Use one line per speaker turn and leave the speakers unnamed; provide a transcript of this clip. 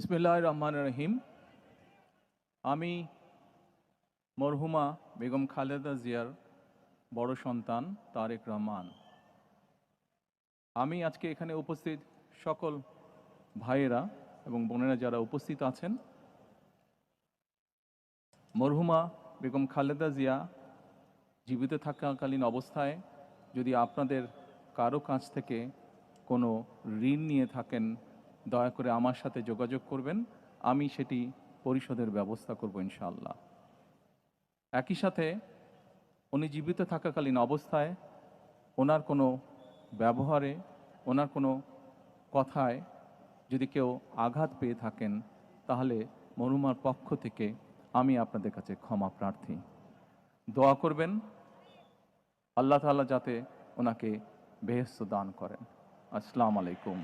বিসমিল্লাহির রহমানির রহিম। আমি মরহুমা বেগম খালেদা জিয়ার বড় সন্তান তারেক রহমান। আমি আজকে এখানে উপস্থিত সকল ভাইয়েরা এবং বোনেরা যারা উপস্থিত আছেন, মরহুমা বেগম খালেদা জিয়া জীবিত থাকাকালীন অবস্থায় যদি আপনাদের কারো কাছ থেকে কোনো ঋণ নিয়ে থাকেন, দয়া করে আমার সাথে যোগাযোগ করবেন। আমি সেটি পরিশোধের ব্যবস্থা করব ইনশাআল্লাহ। একই সাথে উনি জীবিত থাকাকালীন অবস্থায় ওনার কোনো ব্যবহারে, ওনার কোনো কথায় যদি কেউ আঘাত পেয়ে থাকেন, তাহলে মরহুমার পক্ষ থেকে আমি আপনাদের কাছে ক্ষমা প্রার্থী। দোয়া করবেন আল্লাহ তাআলা যাতে ওনাকে বেহেশত দান করেন। আসসালামু আলাইকুম।